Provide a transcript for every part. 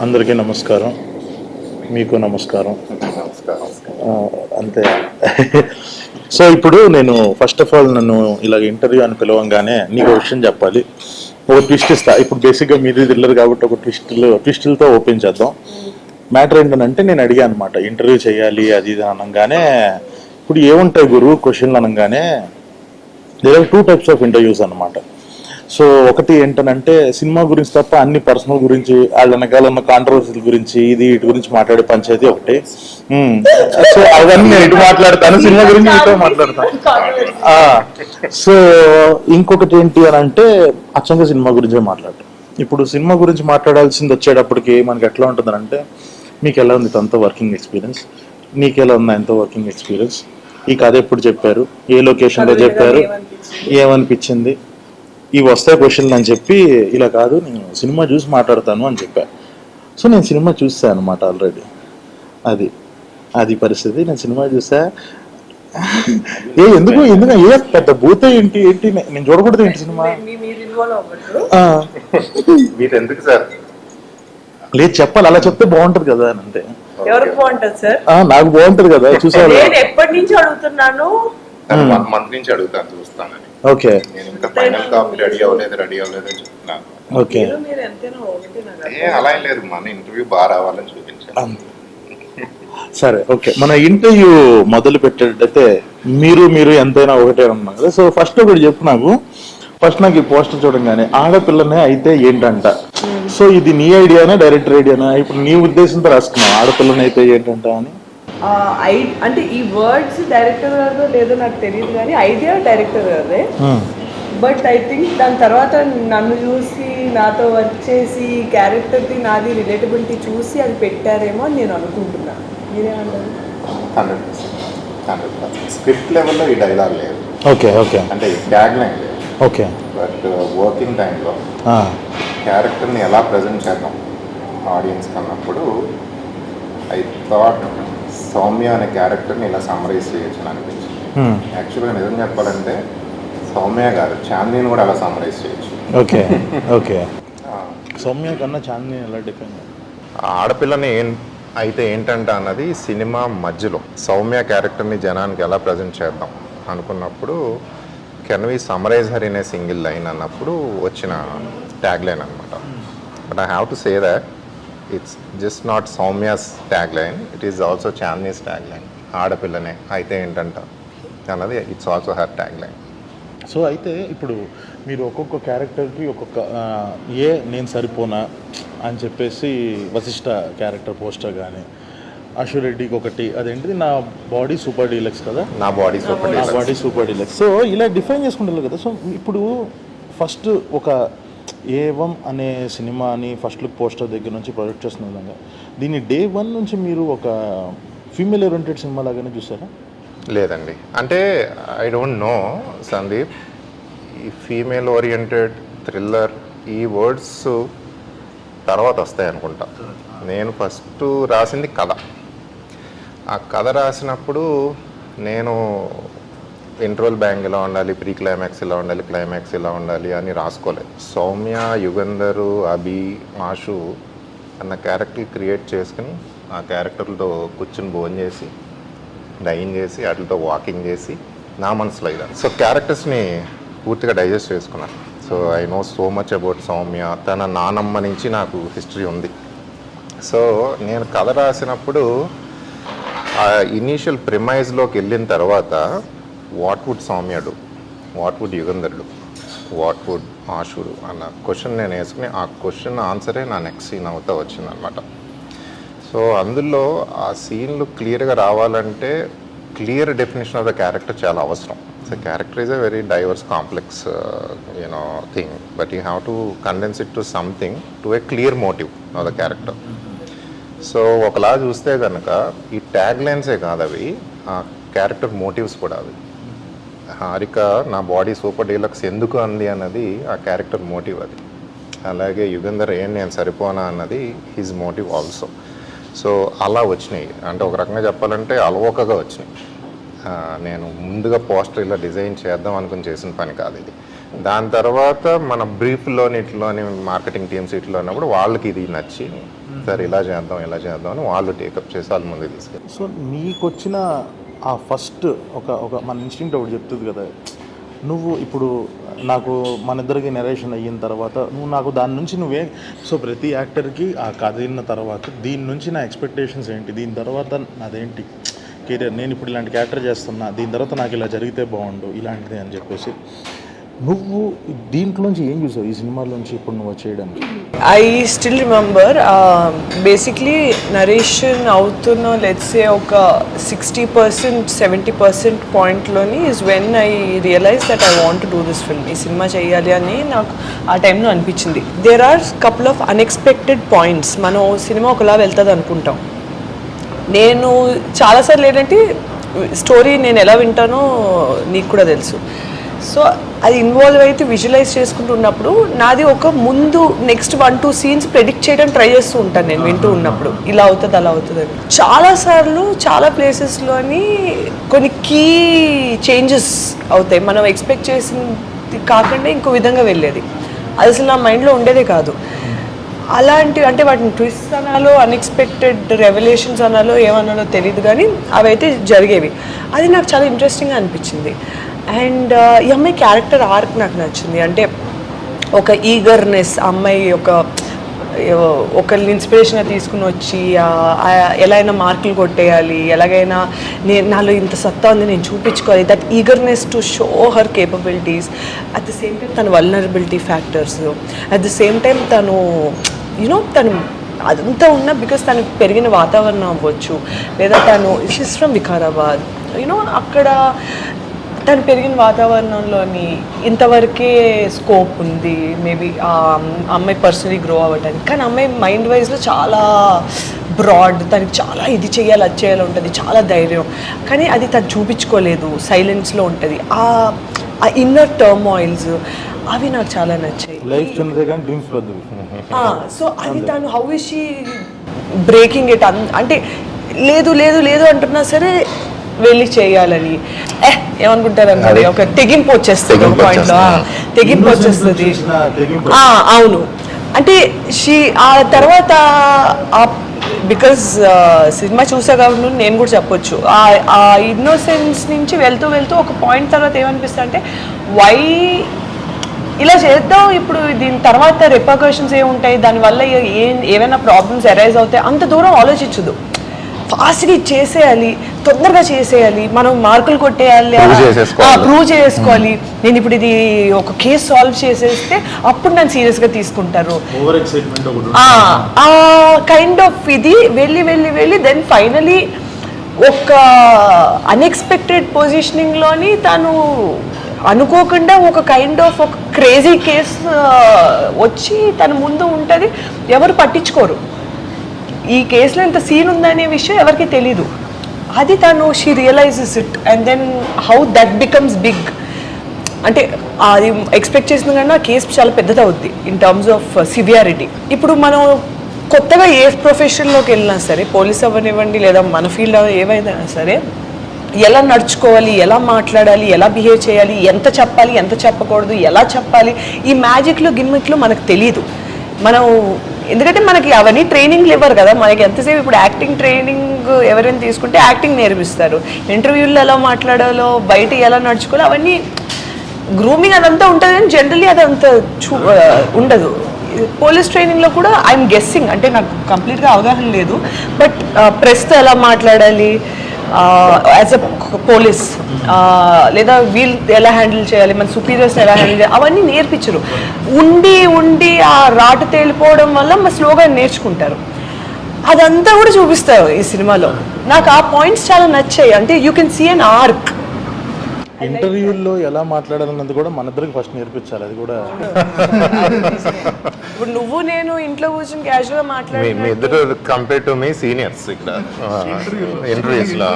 అందరికీ నమస్కారం, మీకు నమస్కారం. అంతే. సో ఇప్పుడు నేను ఫస్ట్ ఆఫ్ ఆల్ నన్ను ఇలాగ ఇంటర్వ్యూ అని పిలవంగానే నీకు ఒక విషయం చెప్పాలి. ఒక ట్విస్ట్ ఇస్తా. ఇప్పుడు బేసిక్గా మీది థ్రిల్లర్ కాబట్టి ఒక ట్విస్టులతో ఓపెన్ చేద్దాం. మ్యాటర్ ఏంటంటే నేను అడిగాను అనమాట, ఇంటర్వ్యూ చేయాలి అది ఇది అనగానే, ఇప్పుడు ఏముంటాయి గురువు క్వశ్చన్లు అనగానే there are 2 types of interviews అనమాట. సో ఒకటి ఏంటనంటే సినిమా గురించి తప్ప అన్ని పర్సనల్ గురించి, వాళ్ళ వెనకాల ఉన్న కాంట్రవర్సీల గురించి, వీటి గురించి మాట్లాడే పంచాయతీ ఒకటి. సో అవన్నీ నేను ఇటు మాట్లాడతాను, సినిమా గురించి ఇటు మాట్లాడతాను. సో ఇంకొకటి ఏంటి అని అంటే అచ్చంగా సినిమా గురించే మాట్లాడటం. ఇప్పుడు సినిమా గురించి మాట్లాడాల్సింది వచ్చేటప్పటికి మనకి ఎట్లా ఉంటుందంటే, మీకు ఎలా ఉంది తనతో వర్కింగ్ ఎక్స్పీరియన్స్, నీకు ఎలా ఉంది ఆయనతో వర్కింగ్ ఎక్స్పీరియన్స్, ఈ కథ ఎప్పుడు చెప్పారు, ఏ లొకేషన్లో చెప్పారు, ఏమనిపించింది, ఇవి వస్తాయి క్వశ్చన్లు అని చెప్పి, ఇలా కాదు నేను సినిమా చూసి మాట్లాడతాను అని చెప్పాను. సో నేను సినిమా చూసాను అనమాట ఆల్రెడీ. అది పరిస్థితి. నేను సినిమా చూసా. ఎందుకు ఏ పెద్ద భూత ఏంటి నేను చూడకూడదు ఏంటి సినిమా? ఎందుకు సార్? లేదు చెప్పాలి, అలా చెప్తే బాగుంటది కదా అని. అంతే. ఎవరికి బాగుంటది సార్? నాకు బాగుంటది కదా. చూసాను. నేను ఎప్పటి నుంచి అడుగుతున్నాను, 1 month నుంచి అడుగుతాను, చూస్తానని. ఓకే. నేను ఇంకా ఫైనల్ కాపీ రెడీ అవ్వలేదు అని చెప్తున్నాను. ఓకే. అలా ఏం లేదు, మన ఇంటర్వ్యూ బాగా రావాలని చూపించాను. సరే, ఓకే. మన ఇంటర్వ్యూ మొదలు పెట్టేటైతే మీరు ఎంతైనా ఒకటే ఉన్నాం కదా. సో ఫస్ట్ ఒకటి చెప్పు నాకు. ఫస్ట్ నాకు ఈ పోస్టర్ చూడంగానే ఆడపిల్లనే అయితే ఏంటంట. సో ఇది నీ ఐడియానా డైరెక్టర్ ఐడియానా? ఇప్పుడు నీ ఉద్దేశంతో రాసుకున్నావు ఆడపిల్లనే అయితే ఏంటంట అని. అంటే ఈ వర్డ్స్ డైరెక్టర్ గారిదో లేదో నాకు తెలియదు, కానీ ఐడియా డైరెక్టర్ గారిదే. బట్ ఐ థింక్ దాని తర్వాత నన్ను చూసి, నాతో వర్క్ చేసి, క్యారెక్టర్ది నాది రిలేటబిలిటీ చూసి అది పెట్టారేమో అని నేను అనుకుంటున్నాను. మీరేమన్నారు? 100% స్క్రిప్ట్ లెవెల్లో ఈ డైలాగ్ లేదు. Okay okay. అంటే ట్యాగ్ లైన్ లేదు. ఓకే. బట్ వర్కింగ్ టైంలో క్యారెక్టర్ని ఎలా ప్రజెంట్ చేద్దాం ఆడియన్స్ అన్నప్పుడు ఐ థాట్ సౌమ్య అనే క్యారెక్టర్ని ఇలా సమ్మరైజ్ చేయొచ్చు అని అనిపించింది. యాక్చువల్గా నిజం చెప్పాలంటే సౌమ్య గారు చాందిని కూడా అలా సమ్మరైజ్ చేయొచ్చు. Okay okay. సౌమ్య కన్నా చాందిని ఎలా డిఫైన్? ఆడపిల్లని అయితే ఏంటంటే అన్నది సినిమా మధ్యలో సౌమ్య క్యారెక్టర్ని జనానికి ఎలా ప్రజెంట్ చేద్దాం అనుకున్నప్పుడు can we summarise her in a single line అన్నప్పుడు వచ్చిన ట్యాగ్ లైన్ అనమాట. But I have to say that it's just not Soumya's tag line, it is also Chandini's tag line. ఆడపిల్లనే అయితే ఏంటంట అన్నది it's also her tag line. So అయితే ఇప్పుడు మీరు ఒక్కొక్క క్యారెక్టర్కి ఒక్కొక్క నేను సరిపోనా అని చెప్పేసి వశిష్ఠ క్యారెక్టర్ పోస్టర్ కానీ, అశురెడ్డికి ఒకటి అదేంటిది నా బాడీ సూపర్ డీలక్స్ కదా, నా బాడీ సూపర్ డీలక్స్. సో ఇలా డిఫైన్ చేసుకుంటారు కదా. సో ఇప్పుడు ఫస్ట్ ఒక ఏవం అనే సినిమాని ఫస్ట్ లుక్ పోస్టర్ దగ్గర నుంచి ప్రొజెక్ట్ చేస్తున్న విధంగా దీన్ని డే 1 నుంచి మీరు ఒక ఫీమేల్ ఓరియంటెడ్ సినిమా లాగానే చూసారా? లేదండి, అంటే ఐ డోంట్ నో సందీప్, ఈ ఫీమేల్ ఓరియంటెడ్ థ్రిల్లర్ ఈ వర్డ్స్ తర్వాత వస్తాయి అనుకుంటా. నేను ఫస్ట్ రాసింది కథ. ఆ కథ రాసినప్పుడు నేను ఇంట్రోల్ బ్యాంగ్ ఇలా ఉండాలి, ప్రీ క్లైమాక్స్ ఇలా ఉండాలి, క్లైమాక్స్ ఇలా ఉండాలి అని రాసుకోలేదు. సౌమ్య, యుగంధరు, అభి, ఆషు అన్న క్యారెక్టర్ క్రియేట్ చేసుకుని ఆ క్యారెక్టర్లతో కూర్చుని భోజనం చేసి, డైన్ చేసి, వాటితో వాకింగ్ చేసి నా మనసులో ఇదా. సో క్యారెక్టర్స్ని పూర్తిగా డైజెస్ట్ చేసుకున్నాను. So I know so much about Soumya. తన నానమ్మ నుంచి నాకు హిస్టరీ ఉంది. సో నేను కథ రాసినప్పుడు ఆ ఇనీషియల్ ప్రిమైజ్లోకి వెళ్ళిన తర్వాత what would Soumya do, what would Yugandhar do, what would ఆషుడు అన్న క్వశ్చన్ నేను వేసుకుని ఆ క్వశ్చన్ ఆన్సరే నా నెక్స్ట్ సీన్ అవుతా వచ్చిందనమాట. సో అందులో ఆ సీన్లు క్లియర్గా రావాలంటే clear definition of the character చాలా అవసరం. So character is a very diverse complex thing, but you have to condense it to something to a clear motive of the character. So ఒకలా చూస్తే కనుక ఈ ట్యాగ్ లైన్సే కాదు అవి, ఆ క్యారెక్టర్ మోటివ్స్ కూడా అవి. హారిక నా బాడీ సూపర్ డీలక్స్ ఎందుకు అంది అన్నది ఆ క్యారెక్టర్ మోటివ్ అది. అలాగే యుగంధర్ నేను సరిపోనా అన్నది హిజ్ మోటివ్ ఆల్సో. సో అలా వచ్చినాయి. అంటే ఒక రకంగా చెప్పాలంటే అలవోకగా వచ్చినాయి. నేను ముందుగా పోస్టర్ ఇలా డిజైన్ చేద్దాం అనుకుని చేసిన పని కాదు ఇది. దాని తర్వాత మన బ్రీఫ్లోని ఇట్లోని మార్కెటింగ్ టీమ్స్ ఇట్లో ఉన్నప్పుడు వాళ్ళకి ఇది నచ్చి సార్ ఇలా చేద్దాం అని వాళ్ళు టేకప్ చేసి వాళ్ళ ముందు తీసుకెళ్ళి. సో నీకు వచ్చిన ఆ ఫస్ట్ ఒక మన ఇన్స్టింక్ట్ ఒకటి చెప్తుంది కదా, నువ్వు ఇప్పుడు నాకు మన ఇద్దరికి నెరేషన్ అయిన తర్వాత నువ్వు నాకు దాని నుంచి నువ్వే, సో ప్రతి యాక్టర్కి ఆ కథ విన్న తర్వాత దీని నుంచి నా ఎక్స్పెక్టేషన్స్ ఏంటి, దీని తర్వాత నాదేంటి కెరియర్, నేను ఇప్పుడు ఇలాంటి క్యారెక్టర్ చేస్తున్నా, దీని తర్వాత నాకు ఇలా జరిగితే బాగుండు ఇలాంటిది అని చెప్పేసి నువ్వు దీంట్లోంచి ఏం చూసావు ఈ సినిమాలోంచి ఇప్పుడు నువ్వు చేయడానికి? I still remember basically narration అవుతున్న లెట్సే ఒక 60% 70% పాయింట్లోని is when I realise that I want to do this film. ఈ సినిమా చేయాలి అని నాకు ఆ టైంలో అనిపించింది. There are couple of unexpected points. మనం సినిమా ఒకలా వెళ్తుంది అనుకుంటాం. నేను చాలాసార్లు ఏంటంటే స్టోరీ నేను ఎలా వింటానో నీకు కూడా తెలుసు. సో అది ఇన్వాల్వ్ అయితే విజువలైజ్ చేసుకుంటున్నప్పుడు నాది ఒక ముందు నెక్స్ట్ 1-2 సీన్స్ ప్రెడిక్ట్ చేయడం ట్రై చేస్తూ ఉంటాను నేను వింటూ ఉన్నప్పుడు, ఇలా అవుతుంది అలా అవుతుంది అని. చాలాసార్లు చాలా ప్లేసెస్లోని కొన్ని కీ చేంజెస్ అవుతాయి, మనం ఎక్స్పెక్ట్ చేసింది కాకుండా ఇంకో విధంగా వెళ్ళేది. అది అసలు నా మైండ్లో ఉండేదే కాదు. అలాంటి అంటే వాటిని ట్విస్ట్ అనాలో అన్ఎక్స్పెక్టెడ్ రెవల్యూషన్స్ అనాలో ఏమన్నాలో తెలియదు, కానీ అవి అయితే జరిగేవి. అది నాకు చాలా ఇంట్రెస్టింగ్గా అనిపించింది. అండ్ ఈ అమ్మాయి క్యారెక్టర్ ఆర్క్ నాకు నచ్చింది. అంటే ఒక ఈగర్నెస్, అమ్మాయి ఒకరిని ఇన్స్పిరేషన్గా తీసుకుని వచ్చి ఎలా అయినా మార్కులు కొట్టేయాలి, ఎలాగైనా నాలో ఇంత సత్తా ఉంది నేను చూపించుకోవాలి, that eagerness to show her capabilities. At the same time తన vulnerability factors, at the same time తను తను అదంతా ఉన్నా బికాస్ తను పెరిగిన వాతావరణం అవ్వచ్చు, లేదా తను షీస్ ఫ్రమ్ వికారాబాద్, అక్కడ తను పెరిగిన వాతావరణంలోని ఇంతవరకే స్కోప్ ఉంది మేబీ ఆ అమ్మాయి పర్సనలీ గ్రో అవ్వడానికి. కానీ అమ్మాయి మైండ్ వైజ్లో చాలా బ్రాడ్, తనకి చాలా ఇది చేయాలి అది చేయాలి ఉంటుంది, చాలా ధైర్యం, కానీ అది తను చూపించుకోలేదు, సైలెన్స్లో ఉంటుంది. ఆ ఇన్నర్ టర్మాయిల్స్ అవి నాకు చాలా నచ్చాయి. సో అది తను how is she breaking it, అంటే లేదు లేదు లేదు అంటున్నా సరే వెళ్ళి చేయాలని ఏమనుకుంటారు అన్నది ఒక తెగింపు వచ్చేస్తుంది, ఒక పాయింట్లో తెగింపు వచ్చేస్తుంది. అవును, అంటే ఆ తర్వాత బికాజ్ సినిమా చూసా కాబట్టి నేను కూడా చెప్పొచ్చు, ఆ ఇన్నోసెన్స్ నుంచి వెళ్తూ వెళ్తూ ఒక పాయింట్ తర్వాత ఏమనిపిస్తుంది అంటే వై ఇలా చేద్దాం, ఇప్పుడు దీని తర్వాత రిపర్కషన్స్ ఏముంటాయి, దానివల్ల ఏమైనా ప్రాబ్లమ్స్ అరైజ్ అవుతాయి, అంత దూరం ఆలోచించదు. ఫాస్ట్గా చేసేయాలి, తొందరగా చేసేయాలి, మనం మార్కులు కొట్టేయాలి, ప్రూవ్ చేసుకోవాలి, నేను ఇప్పుడు ఇది ఒక కేసు సాల్వ్ చేసేస్తే అప్పుడు నన్ను సీరియస్గా తీసుకుంటారు, ఆ కైండ్ ఆఫ్ ఇది వెళ్ళి వెళ్ళి వెళ్ళి దెన్ ఫైనలీ ఒక అన్ఎక్స్పెక్టెడ్ పొజిషనింగ్లోని తను అనుకోకుండా ఒక కైండ్ ఆఫ్ ఒక క్రేజీ కేసు వచ్చి తన ముందు ఉంటుంది, ఎవరు పట్టించుకోరు. ఈ కేసులో ఇంత సీన్ ఉందనే విషయం ఎవరికి తెలీదు. అది తను she realises it and then how that becomes big. అంటే అది ఎక్స్పెక్ట్ చేసిన కన్నా కేసు చాలా పెద్దది అవుద్ది ఇన్ టర్మ్స్ ఆఫ్ సివియారిటీ. ఇప్పుడు మనం కొత్తగా ఏ ప్రొఫెషన్లోకి వెళ్ళినా సరే, పోలీస్ అవ్వనివ్వండి లేదా మన ఫీల్డ్ ఏవైనా సరే, ఎలా నడుచుకోవాలి, ఎలా మాట్లాడాలి, ఎలా బిహేవ్ చేయాలి, ఎంత చెప్పాలి ఎంత చెప్పకూడదు, ఎలా చెప్పాలి, ఈ మ్యాజిక్లు గిమ్మిక్లు మనకు తెలీదు. మనం ఎందుకంటే మనకి అవన్నీ ట్రైనింగ్లు ఇవ్వరు కదా, మనకి ఎంతసేపు ఇప్పుడు యాక్టింగ్ ట్రైనింగ్ ఎవరైనా తీసుకుంటే యాక్టింగ్ నేర్పిస్తారు, ఇంటర్వ్యూల్లో ఎలా మాట్లాడాలో, బయట ఎలా నడుచుకోవాలో అవన్నీ గ్రూమింగ్ అదంతా ఉంటుంది, కానీ జనరలీ అదంతా ఉండదు. పోలీస్ ట్రైనింగ్లో కూడా ఐఎమ్ గెస్సింగ్, అంటే నాకు కంప్లీట్గా అవగాహన లేదు, బట్ ప్రెస్తో ఎలా మాట్లాడాలి యాజ్ అ పోలీస్, లేదా వీల్ ఎలా హ్యాండిల్ చేయాలి, మన సుపీరియర్స్ ఎలా హ్యాండిల్ చేయాలి, అవన్నీ నేర్పించరు. ఉండి ఉండి ఆ రాటు తేలిపోవడం వల్ల మా స్లోగా నేర్చుకుంటారు. అదంతా కూడా చూపిస్తారు ఈ సినిమాలో. నాకు ఆ పాయింట్స్ చాలా నచ్చాయి. అంటే you can see an arc. ఇంటర్వ్యూల్లో ఎలా మాట్లాడాలన్నది కూడా మన ఇద్దరికి ఫస్ట్ నేర్పించాలి. అది కూడా ఇప్పుడు నువ్వు నేను ఇంట్లో కూర్చొని క్యాజువల్గా మాట్లాడి మీ ఇద్దరు కంపేర్ టు మీ సీనియర్స్ ఇక్కడ ఇంటర్వ్యూస్ లో,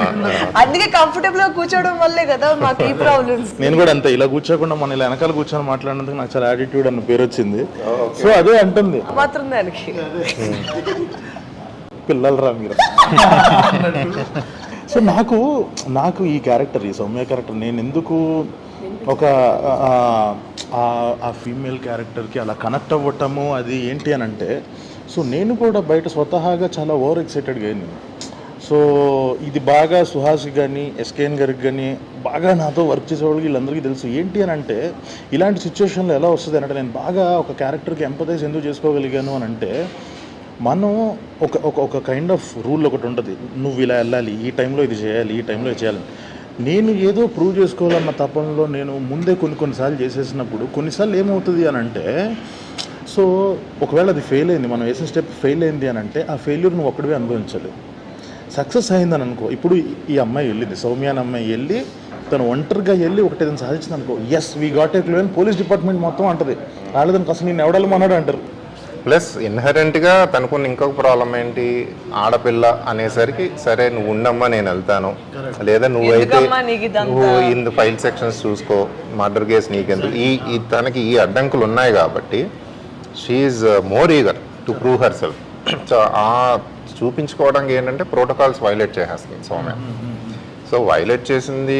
అందుకే కంఫర్టబుల్ గా కూర్చోవడం వల్లే కదా మాకు ఈ ప్రాబ్లమ్స్. నేను కూడా అంతే, ఇలా కూర్చోకుండా మన ఇలా వెనకాల కూర్చొని మాట్లాడినందుకు నాకు చాలా యాటిట్యూడ్ అన్న పేరు వచ్చింది. సో అదే అంటుంది మాత్రం దానికి పిల్లలరా మీరు. సో నాకు ఈ క్యారెక్టర్, ఈ సౌమ్య క్యారెక్టర్, నేను ఎందుకు ఒక ఆ ఫీమేల్ క్యారెక్టర్కి అలా కనెక్ట్ అవ్వటము అది ఏంటి అని అంటే, సో నేను కూడా బయట స్వతహాగా చాలా ఓవర్ ఎక్సైటెడ్గా అయింది. సో ఇది బాగా సుహాస్ కానీ ఎస్కేఎన్ గారికి కానీ బాగా నాతో వర్క్ చేసేవాళ్ళకి వీళ్ళందరికీ తెలుసు. ఏంటి అని అంటే ఇలాంటి సిచ్యువేషన్లో ఎలా వస్తుంది అంటే నేను బాగా ఒక క్యారెక్టర్కి ఎంపథైజ్ ఎందుకు చేసుకోగలిగాను అని అంటే మనం ఒక ఒక ఒక కైండ్ ఆఫ్ రూల్ ఒకటి ఉంటుంది. నువ్వు ఇలా వెళ్ళాలి, ఈ టైంలో ఇది చేయాలి, ఈ టైంలో ఇది చేయాలి. నేను ఏదో ప్రూవ్ చేసుకోవాలన్న తపంలో నేను ముందే కొన్నిసార్లు చేసేసినప్పుడు కొన్నిసార్లు ఏమవుతుంది అని అంటే సో ఒకవేళ అది ఫెయిల్ అయింది, మనం వేసిన స్టెప్ ఫెయిల్ అయింది అని అంటే ఆ ఫెయిల్యూర్ నువ్వు ఒక్కడివే అనుభవించాలి. సక్సెస్ అయిందని అనుకో, ఇప్పుడు ఈ అమ్మాయి వెళ్ళింది, సౌమ్య అనే అమ్మాయి వెళ్ళి తను ఒంటరిగా వెళ్ళి ఒకటి ఏదైనా సాధించింది అనుకో, yes we got a clue అని పోలీస్ డిపార్ట్మెంట్ మొత్తం అంటది. వాళ్ళదని అసలు నేను ఎవడాలమన్నాడు అంటారు. ప్లస్ ఇన్హరెంట్గా తనకున్న ఇంకొక ప్రాబ్లం ఏంటి, ఆడపిల్ల అనేసరికి సరే నువ్వు ఉండమ్మా నేను వెళ్తాను, లేదా నువ్వైతే నువ్వు ఇన్ ఫైల్ సెక్షన్స్ చూసుకో, మర్డర్ కేసు నీకెందుకు, ఈ తనకి ఈ అడ్డంకులు ఉన్నాయి కాబట్టి she's more eager to prove herself. So ఆ చూపించుకోవడానికి ఏంటంటే ప్రోటోకాల్స్ వైలేట్ చేసేస్తుంది సౌమ్య. సో వైలేట్ చేసింది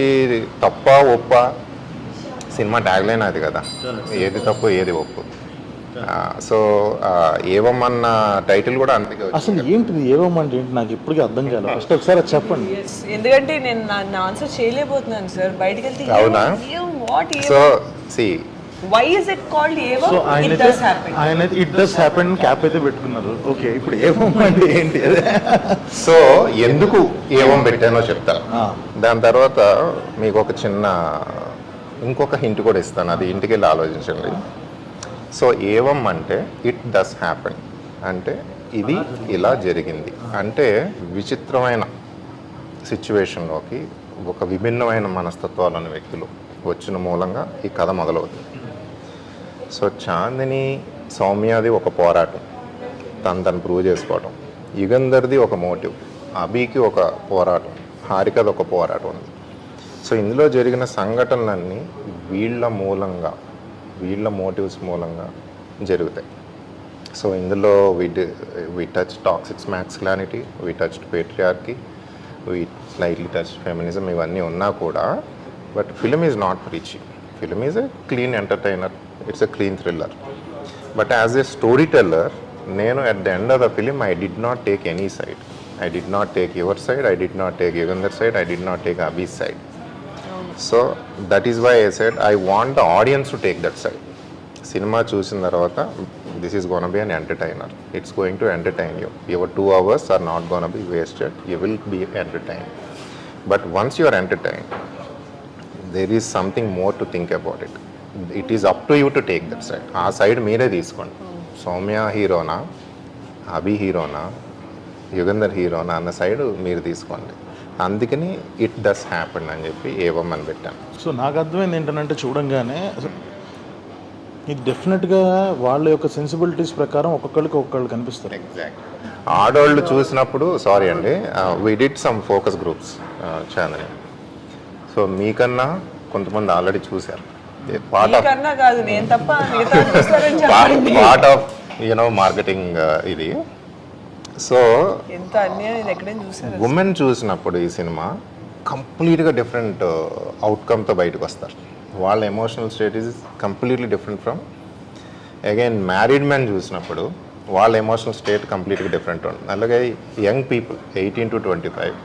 తప్ప ఒప్ప, సినిమా ట్యాగ్లైన్ అది కదా, ఏది తప్పు ఏది ఒప్పు. సో ఏవమ్మన్న టైటిల్ కూడా అంతే. అసలు ఏంటిది ఏవమ్మంటే ఏంటి నాకు ఇప్పటికీ అర్థం కాలేదు. ఫస్ట్ ఒకసారి అది చెప్పండి. ఎందుకంటే నేను నా ఆన్సర్ చేయలేకపోతున్నాను సార్. బయటికి వెళ్తే అవునా? So see why is it called ఏవం? So it does happen. ఆయన ఇట్ డస్ హ్యాపెన్ క్యాప్ అయితే పెట్టుకున్నారు. ఓకే, ఇప్పుడు ఏవమ్మంటే ఏంటి అదే. సో ఎందుకు ఏవం పెట్టానో చెప్తాను, దాని తర్వాత మీకు ఒక చిన్న ఇంకొక హింట్ కూడా ఇస్తాను, అది ఇంటికి వెళ్ళి ఆలోచించండి. సో ఏవం అంటే ఇట్ డస్ హ్యాపెన్ అంటే ఇది ఇలా జరిగింది అంటే విచిత్రమైన సిచ్యువేషన్లోకి ఒక విభిన్నమైన మనస్తత్వాలను వ్యక్తులు వచ్చిన మూలంగా ఈ కథ మొదలవుతుంది. సో చాందిని సౌమ్యది ఒక పోరాటం, తను ప్రూవ్ చేసుకోవటం, యుగంధర్ది ఒక మోటివ్, అభికి ఒక పోరాటం, హారికది ఒక పోరాటం ఉంది. సో ఇందులో జరిగిన సంఘటనలన్నీ వీళ్ళ మూలంగా, వీళ్ళ మోటివ్స్ మూలంగా జరుగుతాయి. సో ఇందులో we touch toxic masculinity, we touch patriarchy, we slightly touch feminism, ఇవన్నీ ఉన్నా కూడా but film is not preachy. Film is a clean entertainer, it's a clean thriller. But as a story teller నేను at the end of the film I did not take any side. I did not take your side, I did not take Yugandhar side, I did not take Abhi's side. So that is why I said I want the audience to take that side. Cinema చూసిన తర్వాత this is gonna be an entertainer, it's going to entertain you. Your 2 hours are not gonna be wasted, you will be entertain. But once you are entertain there is something more to think about it. It is up to you to take that side. ఆ side మీరే తీసుకోండి. సౌమ్య హీరోనా, అభి హీరోనా, యుగంధర్ హీరోనా అన్న side మీరు తీసుకోండి. అందుకని ఇట్ డస్ హ్యాపెన్ అని చెప్పి ఏవం అని పెట్టాను. సో నాకు అర్థమైంది ఏంటంటే చూడంగానే ఇది డెఫినెట్గా వాళ్ళ యొక్క సెన్సిబిలిటీస్ ప్రకారం ఒక్కొక్కళ్ళు కనిపిస్తారు. ఎగ్జాక్ట్. ఆడవాళ్ళు చూసినప్పుడు సారీ అండి, we did some focus groups channel. So మీకన్నా కొంతమంది ఆల్రెడీ చూశారు. పార్ట్ ఆఫ్ యూనో మార్కెటింగ్ ఇది. సో ఉమెన్ చూసినప్పుడు ఈ సినిమా కంప్లీట్గా డిఫరెంట్ అవుట్కమ్తో బయటకు వస్తారు. వాళ్ళ emotional state is completely different from again married men చూసినప్పుడు వాళ్ళ ఎమోషనల్ స్టేట్ కంప్లీట్గా డిఫరెంట్ ఉంటుంది. అలాగే యంగ్ పీపుల్ 18 to 25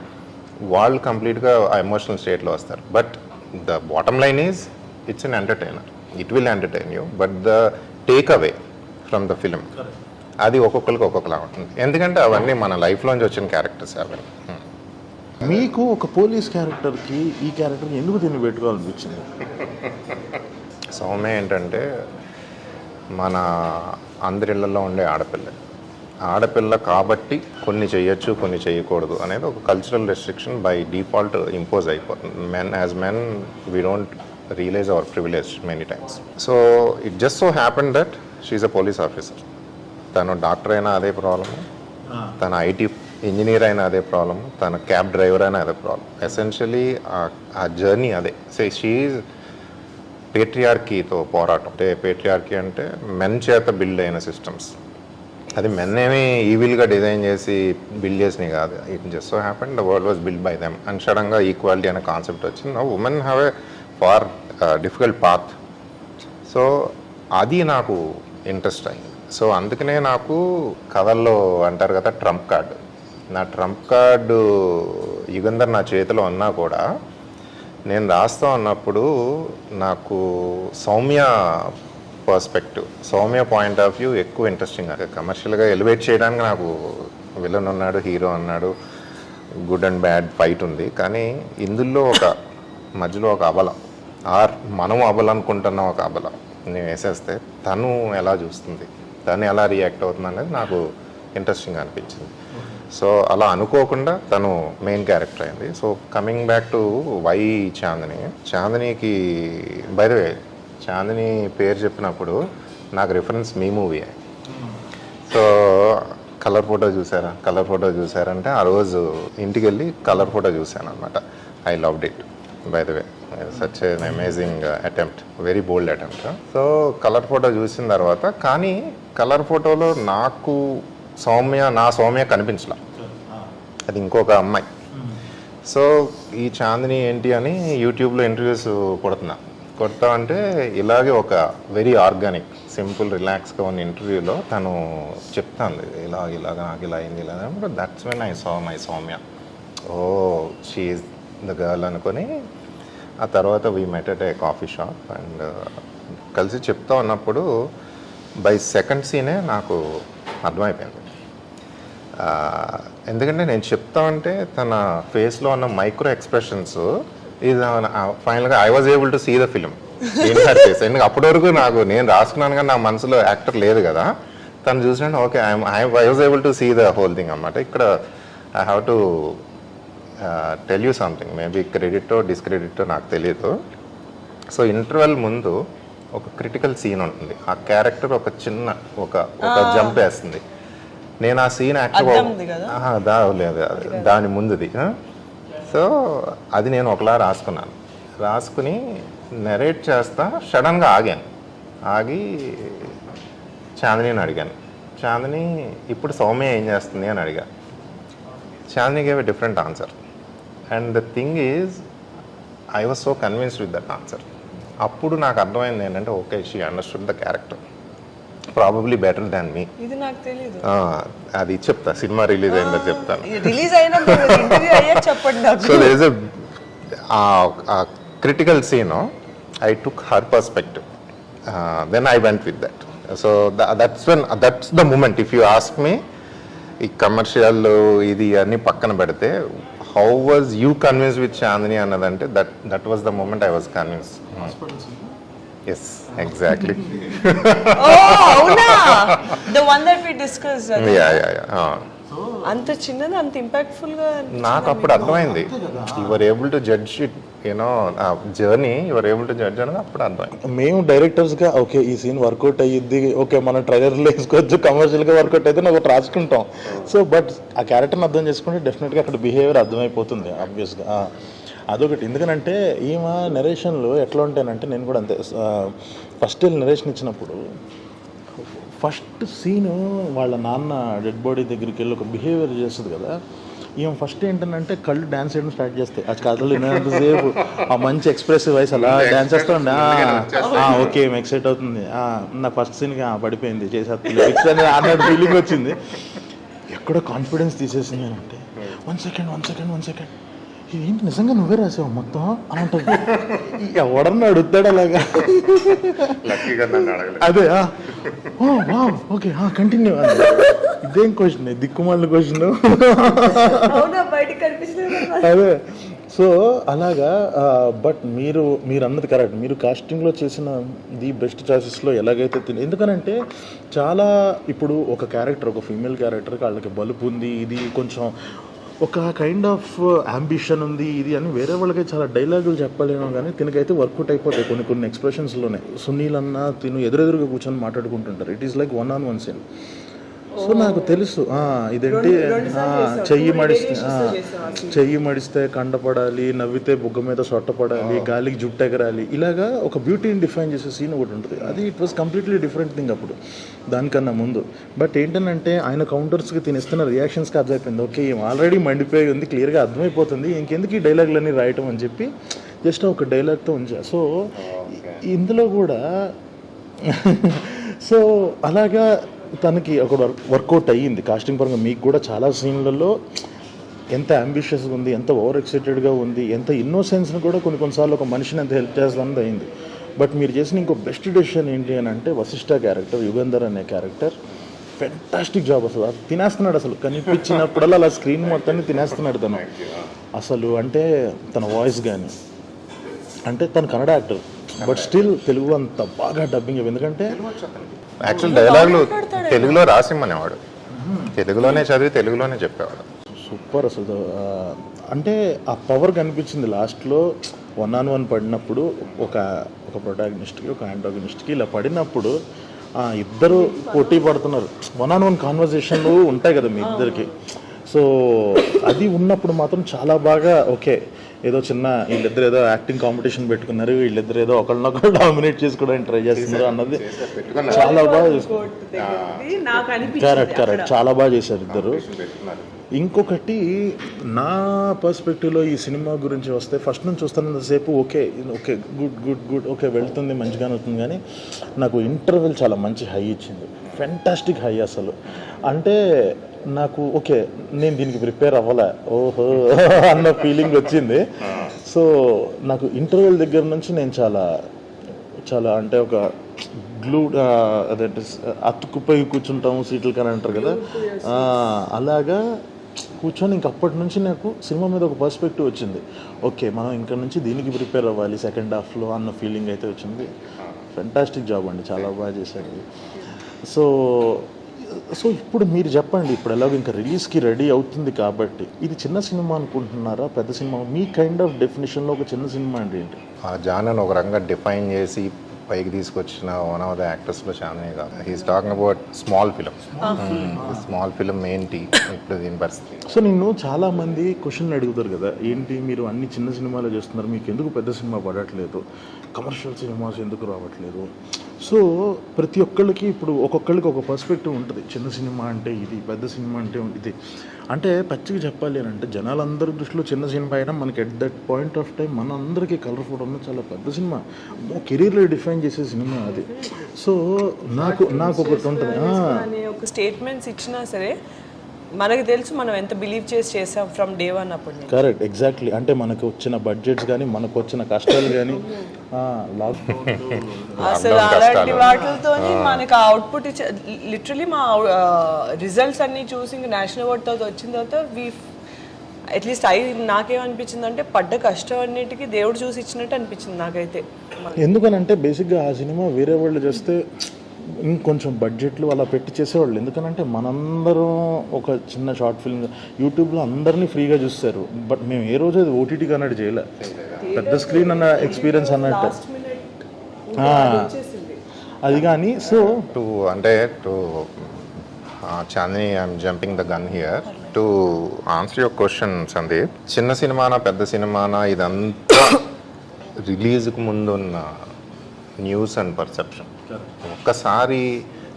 వాళ్ళు కంప్లీట్గా ఆ ఎమోషనల్ స్టేట్లో వస్తారు. But the bottom line is it's an entertainer, it will entertain you. But the take away from the film అది ఒక్కొక్కరికి ఒక్కొక్కలా ఉంటుంది. ఎందుకంటే అవన్నీ మన లైఫ్లోంచి వచ్చిన క్యారెక్టర్స్ అవన్నీ. మీకు ఒక పోలీస్ క్యారెక్టర్కి ఈ క్యారెక్టర్కి ఎందుకు దీన్ని పెట్టుకోవాలనిపించింది? సౌమ్య ఏంటంటే మన అందరిళ్లలో ఉండే ఆడపిల్ల కాబట్టి కొన్ని చేయొచ్చు కొన్ని చేయకూడదు అనేది ఒక cultural restriction by default impose అయిపోతుంది. As men we don't realise our privilege many times. So it just so happen that she's a police officer. తను డాక్టర్ అయినా అదే ప్రాబ్లము, తన ఐటీ ఇంజనీర్ అయినా అదే ప్రాబ్లము, తన క్యాబ్ డ్రైవర్ అయినా అదే ప్రాబ్లం. ఎసెన్షియలీ ఆ జర్నీ అదే. సో షీఈ్ పేట్రియార్కీతో పోరాటం. అంటే పేట్రియార్కీ అంటే మెన్ చేత బిల్డ్ అయిన సిస్టమ్స్. అది మెన్ ఏమి ఈవిల్గా డిజైన్ చేసి బిల్డ్ చేసినవి కాదు. It just so happen the world was build by them. And సడన్గా ఈక్వాలిటీ అనే కాన్సెప్ట్ వచ్చింది. Now women have a far difficult path. So అది నాకు ఇంట్రెస్ట్ అయింది. సో అందుకనే నాకు కథల్లో అంటారు కదా ట్రంప్ కార్డు, నా ట్రంప్ కార్డు యుగంధర్ నా చేతిలో ఉన్నా కూడా నేను రాస్తా ఉన్నప్పుడు నాకు Soumya perspective, Soumya point of view ఎక్కువ ఇంట్రెస్టింగ్. కమర్షియల్గా ఎలివేట్ చేయడానికి నాకు విలన్ ఉన్నాడు, హీరో ఉన్నాడు, గుడ్ అండ్ బ్యాడ్ ఫైట్ ఉంది. కానీ ఇందులో ఒక మధ్యలో ఒక అబల, ఆర్ మనం అబల అనుకుంటున్న ఒక అబల నేను వేసేస్తే తను ఎలా చూస్తుంది, తను ఎలా రియాక్ట్ అవుతుంది అనేది నాకు ఇంట్రెస్టింగ్ అనిపించింది. సో అలా అనుకోకుండా తను మెయిన్ క్యారెక్టర్ అయింది. So coming back to why Chandini, చాందినికి బై ద వే చాందిని పేరు చెప్పినప్పుడు నాకు reference me movie. So Colour Photo చూసారంటే ఆ రోజు ఇంటికి వెళ్ళి కలర్ ఫోటో చూశాను అనమాట. I loved it by the way, such an amazing attempt, very bold attempt. So Colour Photo చూసిన తర్వాత, కానీ కలర్ ఫోటోలో నాకు నా సౌమ్య కనిపించలా, అది ఇంకొక అమ్మాయి. సో ఈ చాందిని ఏంటి అని యూట్యూబ్లో ఇంటర్వ్యూస్ కొడతా అంటే ఇలాగే ఒక వెరీ ఆర్గానిక్, సింపుల్, రిలాక్స్గా ఉన్న ఇంటర్వ్యూలో తను చెప్తాను ఇలాగ నాకు ఇలా అయింది ఇలా. That's when I saw my Soumya, oh she is the girl అనుకొని. ఆ తర్వాత we met at a coffee shop and కలిసి చెప్తా ఉన్నప్పుడు బై సెకండ్ సీనే నాకు అర్థమైపోయింది. ఎందుకంటే నేను చెప్తా ఉంటే తన ఫేస్లో ఉన్న మైక్రో ఎక్స్ప్రెషన్స్ ఇది ఫైనల్గా I was able to see the film in her face. ఎందుకంటే అప్పటి వరకు నేను రాసుకున్నాను కానీ నా మనసులో యాక్టర్ లేదు కదా. తను చూసినట్టు okay I was able to see the whole thing అన్నమాట. ఇక్కడ I have to tell you something, maybe క్రెడిటో డిస్క్రెడిటో నాకు తెలియదు. సో ఇంటర్వెల్ ముందు ఒక క్రిటికల్ సీన్ ఉంటుంది, ఆ క్యారెక్టర్ ఒక చిన్న ఒక జంప్ వేస్తుంది. నేను ఆ సీన్ లేదు దాని ముందుది. సో అది నేను ఒకలా రాసుకుని నెరేట్ చేస్తా, సడన్గా ఆగి చాందిని అడిగాను, చాందిని ఇప్పుడు సౌమ్య ఏం చేస్తుంది అని అడిగా. Chandini gave a different answer and the thing is I was so convinced with that answer. అప్పుడు నాకు అర్థమైంది ఏంటంటే okay, she understood the character probably better than me. ఇది నాకు తెలియదు, అది చెప్తా, సినిమా రిలీజ్ అయిందో చెప్తాను. రిలీజ్ అయినా ఇంటర్వ్యూ అయ్యాక చెప్పండి నాకు. So there is a critical scene, I took her perspective, then I went with that. So that's the moment. If you ask me, ఈ కమర్షియల్ ఇది అన్ని పక్కన పెడితే how was you convince with Chandini అన్నదంటే that was the moment I was convince. Yes, exactly. అవునా, the one that we discussed. Yeah. అంత చిన్నది అంత ఇంపాక్ట్ఫుల్ గా నాకు అప్పుడు అర్థమైంది. Your able to judge it, you know journey your able to judge అనేది అప్పుడు అర్థమైంది. మేము డైరెక్టర్స్గా ఓకే ఈ సీన్ వర్కౌట్ అయ్యిద్ది, ఓకే మనం ట్రైలర్లో వేసుకోవచ్చు, కమర్షియల్గా వర్కౌట్ అయితే ఒకటి రాసుకుంటాం. సో బట్ ఆ క్యారెక్టర్ని అర్థం చేసుకుంటే డెఫినెట్గా అక్కడ బిహేవియర్ అర్థమైపోతుంది ఆబ్వియస్గా. అదొకటి. ఎందుకనంటే ఈమె నెరేషన్లో ఎట్లా ఉంటానంటే, నేను కూడా అంతే, ఫస్ట్ నెరేషన్ ఇచ్చినప్పుడు ఫస్ట్ సీను వాళ్ళ నాన్న డెడ్ బాడీ దగ్గరికి వెళ్ళి ఒక బిహేవియర్ చేస్తుంది కదా, ఈమె ఫస్ట్ ఏంటంటే కళ్ళు డ్యాన్స్ చేయడం స్టార్ట్ చేస్తాయి. ఆ కథలు వినేంతసేపు ఆ మంచి ఎక్స్ప్రెసివ్ వాయిస్ అలా డ్యాన్స్ చేస్తాండి. ఓకే ఏం ఎక్సైట్ అవుతుంది, నా ఫస్ట్ సీన్కి పడిపోయింది చేసేస్తుంది అన్నట్టు ఫీలింగ్ వచ్చింది. ఎక్కడో కాన్ఫిడెన్స్ తీసేసింది అంటే వన్ సెకండ్ ఏంటి నిజంగా నువ్వే రాసావు మొత్తం అని ఉంటుంది. ఎవడన్నా అడుగుతాడు అలాగా. అదే ఓకే కంటిన్యూ. ఇదేం క్వశ్చన్, దిక్కుమాలిన క్వశ్చన్. అదే. సో అలాగా. బట్ మీరు అన్నది కరెక్ట్. మీరు కాస్టింగ్లో చేసిన ది బెస్ట్ చాయిసెస్లో ఎలాగైతే ఎందుకనంటే చాలా ఇప్పుడు ఒక క్యారెక్టర్, ఒక ఫీమేల్ క్యారెక్టర్కి వాళ్ళకి బలుపు ఉంది, ఇది కొంచెం ఒక కైండ్ ఆఫ్ అంబిషన్ ఉంది ఇది అని వేరే వాళ్ళకి చాలా డైలాగులు చెప్పలేము, కానీ తినకైతే వర్కౌట్ అయిపోతాయి కొన్ని ఎక్స్ప్రెషన్స్లోనే. సునీల్ అన్న తిను ఎదురెదురుగా కూర్చొని మాట్లాడుకుంటుంటారు. It is like 1-on-1 scene. So నాకు తెలుసు ఇదేంటి, చెయ్యి మడిస్తే కండపడాలి, నవ్వితే బుగ్గ మీద సొట్టపడాలి, గాలికి జుట్టు ఎగరాలి, ఇలాగా ఒక బ్యూటీని డిఫైన్ చేసే సీన్ ఒకటి ఉంటుంది. అది it was completely different thing అప్పుడు దానికన్నా ముందు. బట్ ఏంటంటే ఆయన కౌంటర్స్కి తినిస్తున్న రియాక్షన్స్కి అర్థమైపోయింది, ఓకే ఆల్రెడీ మండిపోయి ఉంది, క్లియర్గా అర్థమైపోతుంది, ఇంకెందుకు ఈ డైలాగులన్నీ రాయటం అని చెప్పి జస్ట్ ఒక డైలాగ్తో ఉంచా. సో ఇందులో కూడా సో అలాగా తనకి ఒక వర్కౌట్ అయ్యింది కాస్టింగ్ పరంగా. మీకు కూడా చాలా సీన్లలో ఎంత అంబిషియస్గా ఉంది, ఎంత ఓవర్ ఎక్సైటెడ్గా ఉంది, ఎంత ఇన్నోసెన్స్ని కూడా కొన్నిసార్లు ఒక మనిషిని ఎంత హెల్ప్ చేస్తుందని అయింది. బట్ మీరు చేసిన ఇంకో బెస్ట్ డెసిషన్ ఏంటి అని అంటే వశిష్ఠ క్యారెక్టర్, యుగంధర్ అనే క్యారెక్టర్ ఫెంటాస్టిక్ జాబ్. అసలు అది తినేస్తున్నాడు, అసలు కనిపించినప్పుడల్లా అలా స్క్రీన్ మొత్తాన్ని తినేస్తున్నాడు తను అసలు. అంటే తన వాయిస్ కానీ, అంటే తను Kannada actor but still Telugu అంత బాగా డబ్బింగ్. ఎందుకంటే యాక్చువల్ డైలాగులు తెలుగులో రాసిమ్మనేవాడు, తెలుగులోనే చదివి తెలుగులోనే చెప్పేవాడు. సూపర్ అసలు. అంటే ఆ పవర్ కనిపించింది లాస్ట్లో 1-on-1 పడినప్పుడు, ఒక ప్రొటాగనిస్ట్కి ఒక యాంటాగనిస్ట్కి ఇలా పడినప్పుడు ఇద్దరు పోటీ పడుతున్నారు. 1-on-1 కాన్వర్జేషన్లు ఉంటాయి కదా మీ ఇద్దరికి. సో అది ఉన్నప్పుడు మాత్రం చాలా బాగా ఓకే, ఏదో చిన్న వీళ్ళిద్దరు ఏదో యాక్టింగ్ కాంపిటీషన్ పెట్టుకున్నారు, వీళ్ళిద్దరు ఏదో ఒకళ్ళనొకళ్ళు డామినేట్ చేసుకోవడానికి ట్రై చేస్తున్నారు అన్నది చాలా బాగా కరెక్ట్ చాలా బాగా చేశారు ఇద్దరు. ఇంకొకటి నా పర్స్పెక్టివ్లో ఈ సినిమా గురించి వస్తే, ఫస్ట్ నుంచి చూస్తున్నంతసేపు okay okay good good good okay వెళ్తుంది మంచిగానే అవుతుంది, కానీ నాకు ఇంటర్వెల్ చాలా మంచి హై ఇచ్చింది, ఫెంటాస్టిక్ హై అసలు. అంటే నాకు ఓకే నేను దీనికి ప్రిపేర్ అవ్వలే ఓహో అన్న ఫీలింగ్ వచ్చింది. సో నాకు ఇంటర్వెల్ దగ్గర నుంచి నేను చాలా చాలా అంటే ఒక గ్లూ అదేంటి అతుక్కుపోయి కూర్చుంటాము సీట్లు కానీ అంటారు కదా, అలాగా కూర్చొని ఇంకప్పటి నుంచి నాకు సినిమా మీద ఒక పర్స్పెక్టివ్ వచ్చింది. ఓకే మనం ఇక్కడ నుంచి దీనికి ప్రిపేర్ అవ్వాలి సెకండ్ హాఫ్లో అన్న ఫీలింగ్ అయితే వచ్చింది. ఫెంటాస్టిక్ జాబ్ అండి, చాలా బాగా చేశాడు. సో ఇప్పుడు మీరు చెప్పండి, ఇప్పుడు ఎలాగో ఇంకా రిలీజ్కి రెడీ అవుతుంది కాబట్టి ఇది చిన్న సినిమా అనుకుంటున్నారా పెద్ద సినిమా? మీ కైండ్ ఆఫ్ డెఫినేషన్లో ఒక చిన్న సినిమా అంటే ఏంటి? ఆ జానర్ ఒక రంగా డిఫైన్ చేసి పైకి తీసుకొచ్చిన వన్ ఆఫ్ ద యాక్టర్స్లో చాలానే కాదు. He's talking about small film ఏంటి ఇప్పుడు దీని పరిస్థితి. సో నిన్ను చాలా మంది క్వశ్చన్ అడుగుతారు కదా, ఏంటి మీరు అన్ని చిన్న సినిమాలు చేస్తున్నారు, మీకు ఎందుకు పెద్ద సినిమా పడట్లేదు, కమర్షియల్ సినిమాస్ ఎందుకు రావట్లేదు? సో ప్రతి ఒక్కళ్ళకి ఇప్పుడు ఒక్కొక్కళ్ళకి ఒక పర్స్పెక్టివ్ ఉంటుంది, చిన్న సినిమా అంటే ఇది, పెద్ద సినిమా అంటే ఇది. అంటే పచ్చిగా చెప్పాలి అని అంటే జనాలందరి దృష్టిలో చిన్న సినిమా అయినా మనకి at that point of time మన అందరికీ కలర్ఫుల్ ఉన్న చాలా పెద్ద సినిమా, కెరీర్లో డిఫైన్ చేసే సినిమా అది. సో నాకు ఒకటి ఉంటుంది, ఒక స్టేట్మెంట్స్ ఇచ్చినా సరే మనకు తెలుసు మనం ఎంత బిలీవ్ చేసాం ఫ్రమ్ డే వన్ అప్పుడు. Correct, exactly. అంటే మనకు వచ్చిన బడ్జెట్స్ కానీ మనకు వచ్చిన కష్టాలు కానీ అసలు అలాంటి వాటితో మనకు అవుట్పుట్ లిటరలీ మా రిజల్ట్స్ అన్ని చూసి ఇంకా నేషనల్ అవార్డ్తో వచ్చిన తర్వాత అట్లీస్ట్ నాకేమనిపించింది అంటే పడ్డ కష్టం అన్నిటికీ దేవుడు చూసి ఇచ్చినట్టు అనిపించింది నాకైతే. ఎందుకనంటే బేసిక్గా ఆ సినిమా వేరే వాళ్ళు చేస్తే ఇంకొంచెం బడ్జెట్లు అలా పెట్టి చేసేవాళ్ళు. ఎందుకనంటే మనందరం ఒక చిన్న షార్ట్ ఫిల్మ్ యూట్యూబ్లో అందరినీ ఫ్రీగా చూస్తారు, బట్ మేము ఏ రోజు అది ఓటీటీగా అన్నట్టు చేయలే, పెద్ద స్క్రీన్ అన్న ఎక్స్పీరియన్స్ అన్నట్టు అది. కానీ so to Chandini I'm jumping the gun here to answer your question Sandeep. చిన్న సినిమానా పెద్ద సినిమానా ఇదంతా రిలీజ్కి ముందు ఉన్న న్యూస్ అండ్ పర్సెప్షన్. ఒక్కసారి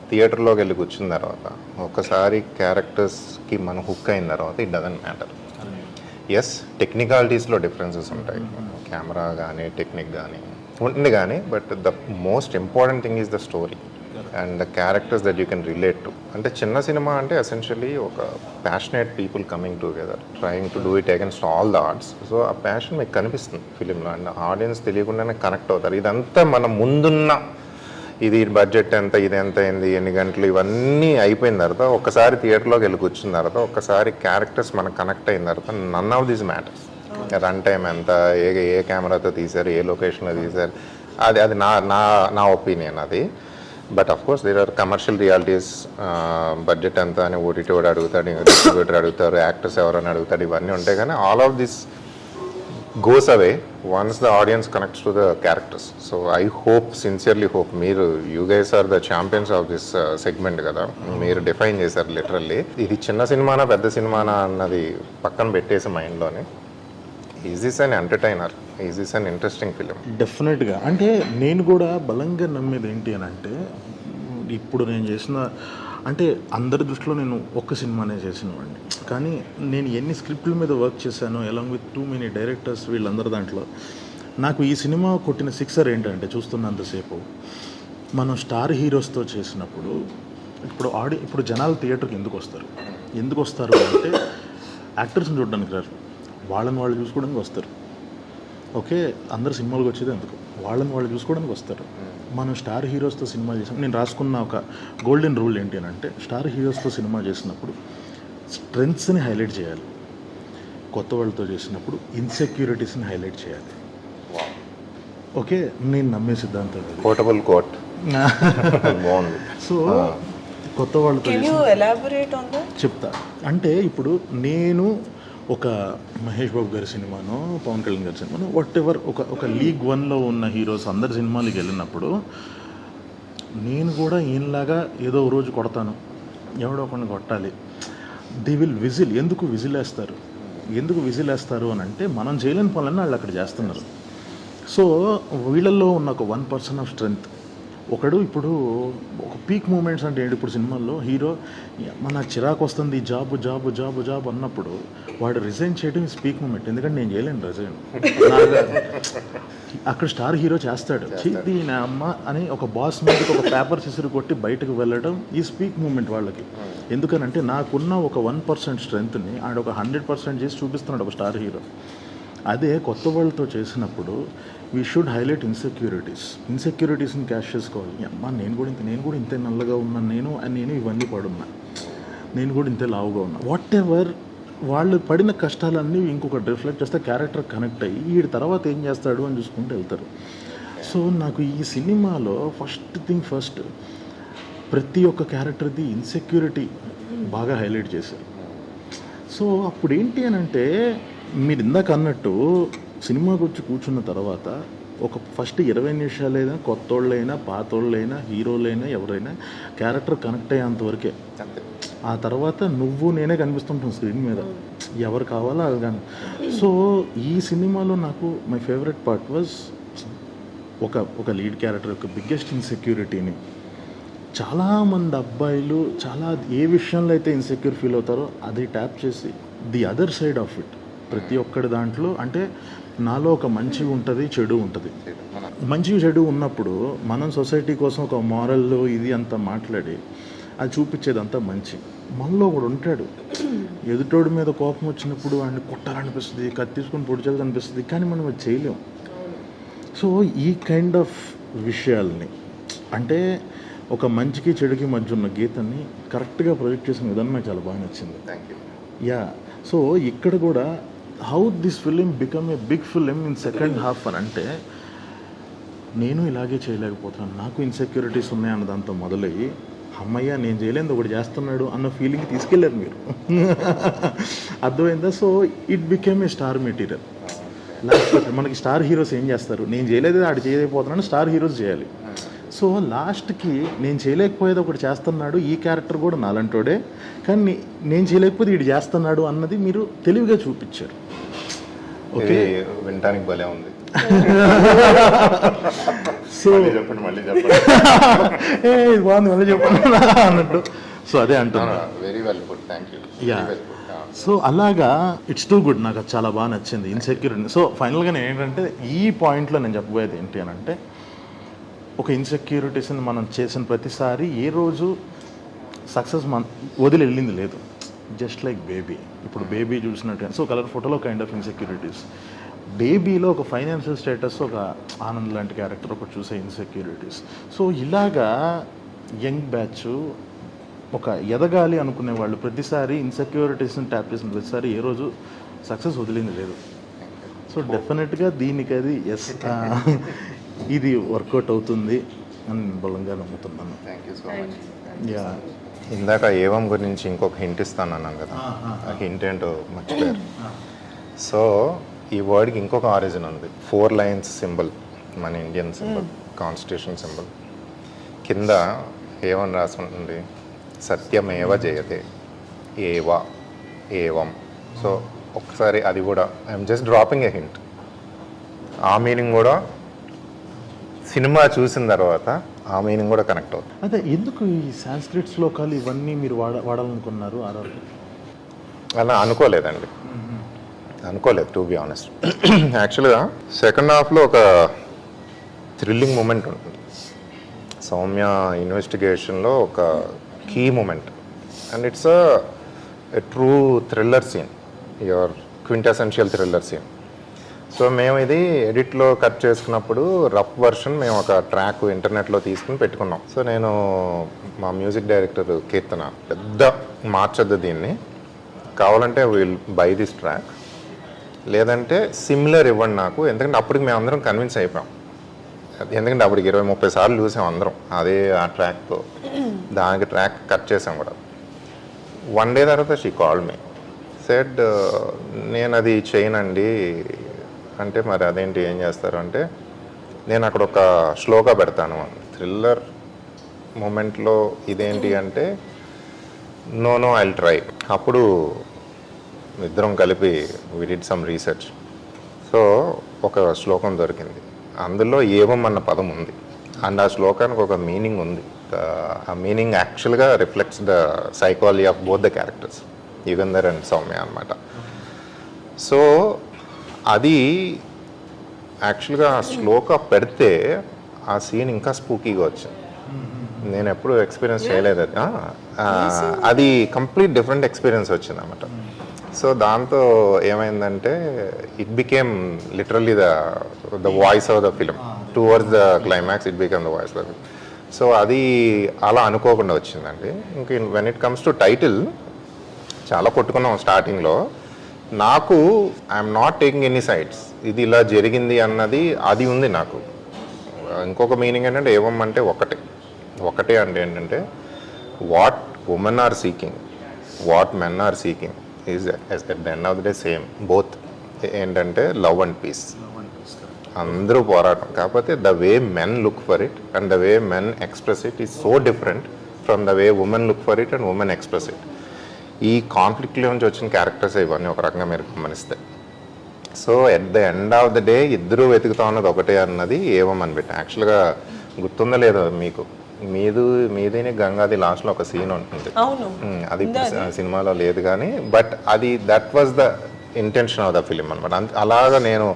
థియేటర్లోకి వెళ్ళి కూర్చున్న తర్వాత, ఒక్కసారి క్యారెక్టర్స్కి మనం హుక్ అయిన తర్వాత ఇట్ డజంట్ మ్యాటర్. ఎస్ టెక్నికాలిటీస్లో డిఫరెన్సెస్ ఉంటాయి, కెమెరా కానీ టెక్నిక్ కానీ ఉంటుంది కానీ, but the most important thing is the story and the characters that you can relate to. అంటే చిన్న సినిమా అంటే ఎసెన్షియలీ ఒక passionate people coming together trying to do it against all the odds. So ఆ passion మీకు కనిపిస్తుంది ఫిలింలో and audience తెలియకుండానే కనెక్ట్ అవుతారు. ఇదంతా మన ముందున్న ఇది బడ్జెట్ ఎంత, ఇది ఎంత అయింది, ఎన్ని గంటలు, ఇవన్నీ అయిపోయిన తర్వాత ఒక్కసారి థియేటర్లోకి వెళ్ళి కూర్చున్న తర్వాత, ఒక్కసారి క్యారెక్టర్స్ మనకు కనెక్ట్ అయిన తర్వాత none of these matters. Run time ఎంత, ఏ కెమెరాతో తీశారు, ఏ లొకేషన్లో తీశారు, అది నా ఒపీనియన్ అది. But of course there are commercial realities. Budget ఎంత అని ఓటీటీ వాడు అడుగుతాడు, డిస్ట్రిబ్యూటర్ అడుగుతారు, యాక్టర్స్ ఎవరైనా అడుగుతాడు, ఇవన్నీ ఉంటాయి. కానీ all of this goes away once the audience connects to the characters. So I hope, sincerely hope, you guys are the champions of this segment కదా, మీరు డిఫైన్ చేశారు లిటరల్లీ. ఇది చిన్న సినిమానా పెద్ద సినిమానా అన్నది పక్కన పెట్టేసి మైండ్లోనే, is this an entertainer, is this an interesting film? డెఫినెట్గా. అంటే నేను కూడా బలంగా నమ్మేది ఏంటి అని అంటే, ఇప్పుడు నేను చేసిన అంటే అందరి దృష్టిలో నేను ఒక్క సినిమానే చేసినవాడిని, కానీ నేను ఎన్ని స్క్రిప్ట్ల మీద వర్క్ చేశానో along with too many directors వీళ్ళందరి దాంట్లో నాకు ఈ సినిమా కొట్టిన సిక్సర్ ఏంటంటే, చూస్తున్నంతసేపు మనం స్టార్ హీరోస్తో చేసినప్పుడు ఇప్పుడు జనాలు థియేటర్కి ఎందుకు వస్తారు అంటే యాక్టర్స్ని చూడడానికి రారు, వాళ్ళని వాళ్ళు చూసుకోవడానికి వస్తారు. ఓకే, అందరు సినిమాలకు వచ్చేది ఎందుకు, వాళ్ళని వాళ్ళు చూసుకోవడానికి వస్తారు. మనం స్టార్ హీరోస్తో సినిమా చేసాం. నేను రాసుకున్న ఒక గోల్డెన్ రూల్ ఏంటి అని అంటే, స్టార్ హీరోస్తో సినిమా చేసినప్పుడు స్ట్రెంగ్త్స్ని హైలైట్ చేయాలి, కొత్త వాళ్ళతో చేసినప్పుడు ఇన్సెక్యూరిటీస్ని హైలైట్ చేయాలి. ఓకే, నేను నమ్మే సిద్ధాంతం అది. పోర్టబుల్ కోట్ బాగుంది. సో కొత్త వాళ్ళతో Can you elaborate on that? చెప్తా. అంటే ఇప్పుడు నేను ఒక మహేష్ బాబు గారి సినిమానో పవన్ కళ్యాణ్ గారి సినిమానో వాట్ ఎవర్ ఒక లీగ్ 1లో ఉన్న హీరోస్ అందరి సినిమాలకి వెళ్ళినప్పుడు నేను కూడా ఈయనలాగా ఏదో రోజు కొడతాను, ఎవడో ఒకరిని కొట్టాలి. They will whistle. ఎందుకు విజిల్ వేస్తారు అని అంటే, మనం చేయలేని పనులన్నీ వాళ్ళు అక్కడ చేస్తున్నారు. సో వీళ్ళల్లో ఉన్న ఒక 1% ఆఫ్ స్ట్రెంగ్త్. ఒకడు ఇప్పుడు ఒక పీక్ మూమెంట్స్ అంటే ఏంటి, ఇప్పుడు సినిమాల్లో హీరో మన చిరాకు వస్తుంది జాబ్ అన్నప్పుడు వాడు రిజైన్ చేయడం ఇస్ పీక్ మూమెంట్. ఎందుకంటే నేను చేయలేను రిజైన్. అక్కడ స్టార్ హీరో చేస్తాడు, చిది నా అమ్మ అని ఒక బాస్ మీదకి ఒక పేపర్ సిసిరి కొట్టి బయటకు వెళ్ళడం ఈ స్పీక్ మూమెంట్ వాళ్ళకి. ఎందుకనంటే నాకున్న ఒక 1% స్ట్రెంగ్త్ని ఆడ ఒక 100% చేసి చూపిస్తున్నాడు ఒక స్టార్ హీరో. అదే కొత్త వాళ్ళతో చేసినప్పుడు వీ షుడ్ హైలైట్ ఇన్సెక్యూరిటీస్ని క్యాష్ చేసుకోవాలి. అమ్మా నేను కూడా ఇంతే నల్లగా ఉన్నాను, నేను ఇవన్నీ పడున్నా, నేను కూడా ఇంతే లావుగా ఉన్నా, వాట్ ఎవర్ వాళ్ళు పడిన కష్టాలన్నీ ఇంకొకటి రిఫ్లెక్ట్ చేస్తే క్యారెక్టర్ కనెక్ట్ అయ్యి వీడి తర్వాత ఏం చేస్తాడు అని చూసుకుంటూ వెళ్తారు. సో నాకు ఈ సినిమాలో ఫస్ట్ ప్రతి ఒక్క క్యారెక్టర్ది ఇన్సెక్యూరిటీ బాగా హైలైట్ చేశారు. సో అప్పుడు ఏంటి అని అంటే, మీరు ఇందాక అన్నట్టు సినిమాకి వచ్చి కూర్చున్న తర్వాత ఒక ఫస్ట్ 20 నిమిషాలైనా కొత్తోళ్ళైనా పాతోళ్ళైనా హీరోలైనా ఎవరైనా క్యారెక్టర్ కనెక్ట్ అయ్యేంతవరకే. ఆ తర్వాత నువ్వు నేనే కనిపిస్తుంటాం స్క్రీన్ మీద, ఎవరు కావాలో అది కానీ. సో ఈ సినిమాలో నాకు మై ఫేవరెట్ పార్ట్ వాజ్ ఒక లీడ్ క్యారెక్టర్ యొక్క బిగ్గెస్ట్ ఇన్సెక్యూరిటీని చాలామంది అబ్బాయిలు ఏ విషయంలో అయితే ఇన్సెక్యూర్ ఫీల్ అవుతారో అది ట్యాప్ చేసి the other side of it ప్రతి ఒక్కటి దాంట్లో. అంటే నాలో ఒక మంచి ఉంటుంది, చెడు ఉంటుంది. మంచి చెడు ఉన్నప్పుడు మనం సొసైటీ కోసం ఒక మారల్ ఇది అంతా మాట్లాడి అది చూపించేదంతా మంచి. మనలో కూడా ఉంటాడు, ఎదుటోడి మీద కోపం వచ్చినప్పుడు వాడిని కొట్టాలనిపిస్తుంది, కత్తి తీసుకొని పొడిచాలనిపిస్తుంది, కానీ మనం అది చేయలేం. సో ఈ కైండ్ ఆఫ్ విషయాల్ని, అంటే ఒక మంచికి చెడుకి మధ్య ఉన్న గీతాన్ని కరెక్ట్గా ప్రొజెక్ట్ చేసిన విధానం నాకు చాలా బాగా నచ్చింది. యా, సో ఇక్కడ కూడా how this film become a big film in second half అని అంటే, నేను ఇలాగే చేయలేకపోతున్నాను, నాకు ఇన్సెక్యూరిటీస్ ఉన్నాయి అన్న దాంతో మొదలయ్యి అమ్మయ్య నేను చేయలేదు ఒకటి చేస్తున్నాడు అన్న ఫీలింగ్ తీసుకెళ్ళారు మీరు. అర్థమైందా? So it became a star material. Last మనకి స్టార్ హీరోస్ ఏం చేస్తారు, నేను చేయలేదు ఆడు చేయలేకపోతున్నాను, స్టార్ హీరోస్ చేయాలి. సో లాస్ట్కి నేను చేయలేకపోయేది ఒకటి చేస్తున్నాడు, ఈ క్యారెక్టర్ కూడా నాలంటోడే, కానీ నేను చేయలేకపోతే వీడు చేస్తున్నాడు అన్నది మీరు తెలివిగా చూపించారు. ఓకే, వినటానికి భలే ఉంది. సో చెప్పండి మళ్ళీ ఇది బాగుంది మళ్ళీ చెప్పండి అన్నట్టు. సో అదే అంటున్నా, very well good, thank you. Yeah, so అలాగా ఇట్స్ టూ గుడ్, నాకు అది చాలా బాగా నచ్చింది ఇన్సెక్యూరిటీ. సో ఫైనల్గా నేను ఏంటంటే ఈ పాయింట్లో నేను చెప్పబోయేది ఏంటి అని అంటే, ఒక ఇన్సెక్యూరిటీస్ని మనం చేసిన ప్రతిసారి ఏ రోజు సక్సెస్ వదిలి వెళ్ళింది లేదు. జస్ట్ లైక్ బేబీ, ఇప్పుడు బేబీ చూసినట్టు, సో కలర్ ఫోటోలో కైండ్ ఆఫ్ ఇన్సెక్యూరిటీస్, బేబీలో ఒక ఫైనాన్షియల్ స్టేటస్, ఒక ఆనంద్ లాంటి క్యారెక్టర్ ఒకటి చూసే ఇన్సెక్యూరిటీస్. సో ఇలాగా యంగ్ బ్యాచ్ ఒక ఎదగాలి అనుకునే వాళ్ళు ప్రతిసారి ఇన్సెక్యూరిటీస్ని ట్యాప్ చేసిన ప్రతిసారి ఏ రోజు సక్సెస్ వదిలింది లేదు. సో డెఫినెట్గా దీనికి అది ఎస్ ఇది వర్కౌట్ అవుతుంది అని నేను బలంగా నమ్ముతున్నాను. Thank you so much. Yeah, ఇందాక ఏవం గురించి ఇంకొక హింట్ ఇస్తాను అన్నాను కదా, ఆ హింట్ ఏంటో మర్చిపోయారు. సో ఈ వర్డ్కి ఇంకొక ఆరిజిన్ ఉంది. 4 లైన్స్ సింబల్, మన ఇండియన్ సింబల్, కాన్స్టిట్యూషన్ సింబల్. కింద ఏమని రాసి ఉంటుంది, సత్యమేవ జయతే, ఏవం. సో ఒకసారి అది కూడా I'm just dropping A hint. ఆ మీనింగ్ కూడా సినిమా చూసిన తర్వాత ఆ మీనింగ్ కూడా కనెక్ట్ అవుతుంది. అదే ఎందుకు ఈ సాంస్క్రిట్ శ్లోకాలు ఇవన్నీ మీరు వాడాలనుకున్నారు? అలా అనుకోలేదండి, అనుకోలేదు టు బి ఆనెస్ట్. యాక్చువల్గా సెకండ్ హాఫ్లో ఒక థ్రిల్లింగ్ మూమెంట్ ఉంటుంది. సౌమ్య ఇన్వెస్టిగేషన్లో ఒక key moment and it's a true thriller scene, your quintessential thriller scene. So మేము ఇది ఎడిట్లో కట్ చేసుకున్నప్పుడు రఫ్ వర్షన్ మేము ఒక ట్రాక్ ఇంటర్నెట్లో తీసుకుని పెట్టుకున్నాం. సో నేను మా మ్యూజిక్ డైరెక్టర్ కీర్తన పెద్ద మార్చొద్దు దీన్ని, కావాలంటే విల్ బై దిస్ ట్రాక్, లేదంటే సిమిలర్ ఇవ్వండి నాకు, ఎందుకంటే అప్పటికి మేము అందరం కన్విన్స్ అయిపోయాం. ఎందుకంటే అప్పటికి 20-30 సార్లు చూసాం అందరం అదే ఆ ట్రాక్తో, దానికి ట్రాక్ కట్ చేసాం కూడా. వన్ డే తర్వాత షీ కాల్డ్ మీ, సెడ్ నేను అది చేయనండి అంటే, మరి అదేంటి ఏం చేస్తారు అంటే, నేను అక్కడ ఒక శ్లోక పెడతాను థ్రిల్లర్ మూమెంట్లో, ఇదేంటి అంటే నో ఐల్ ట్రై. అప్పుడు ఇద్దరం కలిపి we did some research. So ఒక శ్లోకం దొరికింది, అందులో ఏవం అన్న పదం ఉంది అండ్ ఆ శ్లోకానికి ఒక మీనింగ్ ఉంది. ఆ మీనింగ్ యాక్చువల్గా reflects the psychology of both the characters, Yugandhar and Soumya అనమాట. సో అది యాక్చువల్గా ఆ శ్లోక పెడితే ఆ సీన్ ఇంకా స్పూకీగా వచ్చింది. నేను ఎప్పుడు ఎక్స్పీరియన్స్ చేయలేదు అది. అది కంప్లీట్ డిఫరెంట్ ఎక్స్పీరియన్స్ వచ్చింది అన్నమాట. సో దాంతో ఏమైందంటే it became literally the voice of the film towards the climax, it became the voice of the film. So అది అలా అనుకోకుండా వచ్చిందండి. ఇంక when it comes to title చాలా కొట్టుకున్నాం స్టార్టింగ్లో. నాకు I'm not taking any sides, ఇది ఇలా జరిగింది అన్నది అది ఉంది నాకు. ఇంకొక మీనింగ్ ఏంటంటే ఏవం అంటే ఒకటే అంటే ఏంటంటే what women are seeking, what men are seeking is at the end of the day same, both. ఏంటంటే లవ్ అండ్ పీస్. అందరూ పోరాటం, కాకపోతే the way men look for it and the way men express it is so different from the way women look for it and women express it. ఈ కాన్ఫ్లిక్ట్లో నుంచి వచ్చిన characters ఇవన్నీ ఒక రకంగా మీరు గమనిస్తే. So at the end of the day ఇద్దరూ వెతుకుతా ఉన్నది ఒకటే అన్నది ఏమని పెట్టి. యాక్చువల్గా గుర్తుందా లేదో మీకు, మీదిని గంగాది లాస్ట్లో ఒక సీన్ ఉంటుంది, అది సినిమాలో లేదు కానీ, బట్ అది that was the intention of the film అనమాట. అలాగా నేను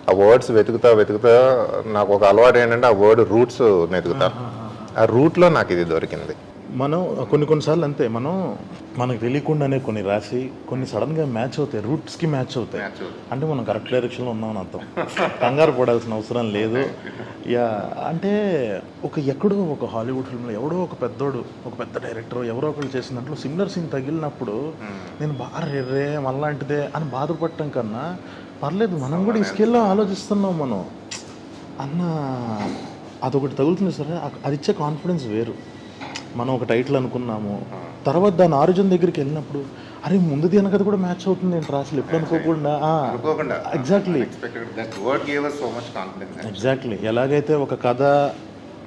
ఆ వర్డ్స్ వెతుకుతా నాకు ఒక అలవాటు ఏంటంటే ఆ వర్డ్ రూట్స్ వెతుకుతాను. ఆ రూట్లో నాకు ఇది దొరికింది. మనం కొన్నిసార్లు అంతే, మనకు తెలియకుండానే కొన్ని రాసి కొన్ని సడన్గా మ్యాచ్ అవుతాయి, రూట్స్కి మ్యాచ్ అవుతాయి. అంటే మనం కరెక్ట్ డైరెక్షన్లో ఉన్నామని అర్థం, కంగారు పడాల్సిన అవసరం లేదు. యా అంటే ఎక్కడో ఒక హాలీవుడ్ ఫిల్మ్లో ఎవడో ఒక పెద్ద డైరెక్టర్ ఎవరో ఒకళ్ళు చేసిన దాంట్లో సిమిలర్ సీన్ తగిలినప్పుడు నేను బాగా రే మనలాంటిదే అని బాధపడటం కన్నా పర్లేదు, మనం కూడా ఈ స్కేల్లో ఆలోచిస్తున్నాం మనం అన్న అదొకటి తగులుతుంది సరే, అది ఇచ్చే కాన్ఫిడెన్స్ వేరు. మనం ఒక టైటిల్ అనుకున్నాము, తర్వాత దాని ఆరిజిన్ దగ్గరికి వెళ్ళినప్పుడు అరే ముందుది వెనకది కూడా మ్యాచ్ అవుతుంది ఏంటి అసలు ఎప్పుడు అనుకోకుండా. ఎగ్జాక్ట్లీ ఎలాగైతే ఒక కథ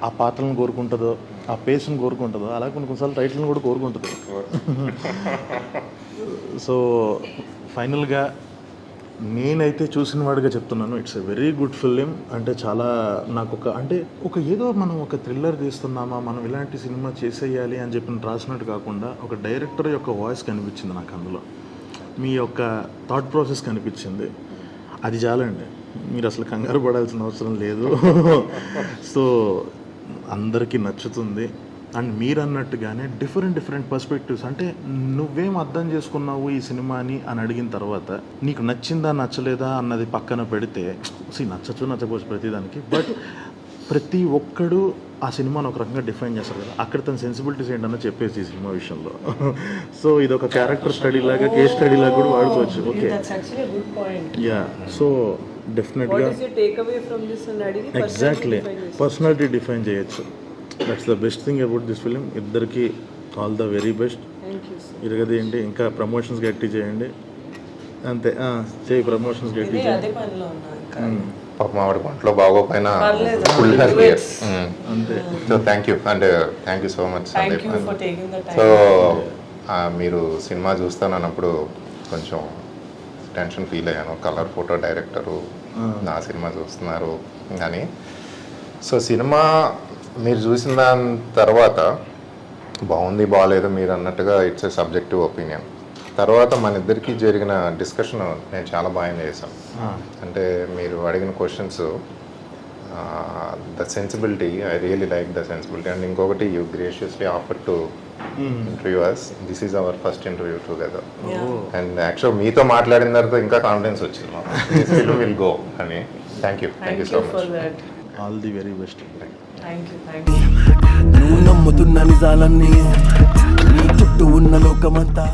ఆ పాత్రలను కోరుకుంటుందో, ఆ పేస్ని కోరుకుంటుందో, అలాగే కొన్నిసార్లు టైటిల్ని కూడా కోరుకుంటుంది. సో ఫైనల్గా నేనైతే చూసిన వాడిగా చెప్తున్నాను, it's a very good film. అంటే చాలా నాకు ఏదో మనం ఒక థ్రిల్లర్ తీస్తున్నామా, మనం ఇలాంటి సినిమా చేసేయాలి అని చెప్పి రాసినట్టు కాకుండా ఒక డైరెక్టర్ యొక్క వాయిస్ కనిపించింది నాకు అందులో, మీ యొక్క థాట్ ప్రాసెస్ కనిపించింది. అది చాలండి, మీరు అసలు కంగారు పడాల్సిన అవసరం లేదు. సో అందరికీ నచ్చుతుంది. అండ్ మీరు అన్నట్టుగానే డిఫరెంట్ పర్స్పెక్టివ్స్, అంటే నువ్వేం అర్థం చేసుకున్నావు ఈ సినిమాని అని అడిగిన తర్వాత నీకు నచ్చిందా నచ్చలేదా అన్నది పక్కన పెడితే, నచ్చకపోవచ్చు ప్రతిదానికి, బట్ ప్రతి ఒక్కడు ఆ సినిమాను ఒక రకంగా డిఫైన్ చేస్తారు కదా, అక్కడ తన సెన్సిబిలిటీస్ ఏంటన్నా చెప్పేసి ఈ సినిమా విషయంలో. సో ఇది ఒక క్యారెక్టర్ స్టడీ లాగా, కేస్ స్టడీ లాగా కూడా వాడుకోవచ్చు. Okay, yeah. సో డెఫినెట్గా ఎగ్జాక్ట్లీ పర్సనాలిటీ డిఫైన్ చేయొచ్చు. That's the best thing about this film. ఇద్దరికి ఆల్ ద వెరీ బెస్ట్. ఇరగది ఏంటి, ఇంకా ప్రమోషన్స్ గట్టి చేయండి అంతే, చేయి ప్రమోషన్స్ గట్టి చేయండి. పాపం ఆవిడ ఒంట్లో బాగోపోయినా అంతే. So thank you so much. So మీరు సినిమా చూస్తానన్నప్పుడు కొంచెం టెన్షన్ ఫీల్ అయ్యాను, కలర్ ఫోటో డైరెక్టరు నా సినిమా చూస్తున్నారు అని. సో సినిమా మీరు చూసిన దాని తర్వాత బాగుంది బాగాలేదు మీరు అన్నట్టుగా ఇట్స్ ఏ సబ్జెక్టివ్ ఒపీనియన్. తర్వాత మన ఇద్దరికి జరిగిన డిస్కషన్ నేను చాలా బాగా చేశాను. అంటే మీరు అడిగిన questions, the sensibility, I really like the sensibility. And ఇంకొకటి you graciously offer to interview us. This is our first interview together. Yeah. And actual మీతో మాట్లాడిన తర్వాత ఇంకా కాన్ఫిడెన్స్ వచ్చింది మాకు. విల్ గో అని. Thank you Thank so you for much. that. All the very best. Thank you. నువ్వు నమ్ముతున్న నిజాలన్నీ నీ చుట్టూ ఉన్న లోకమంతా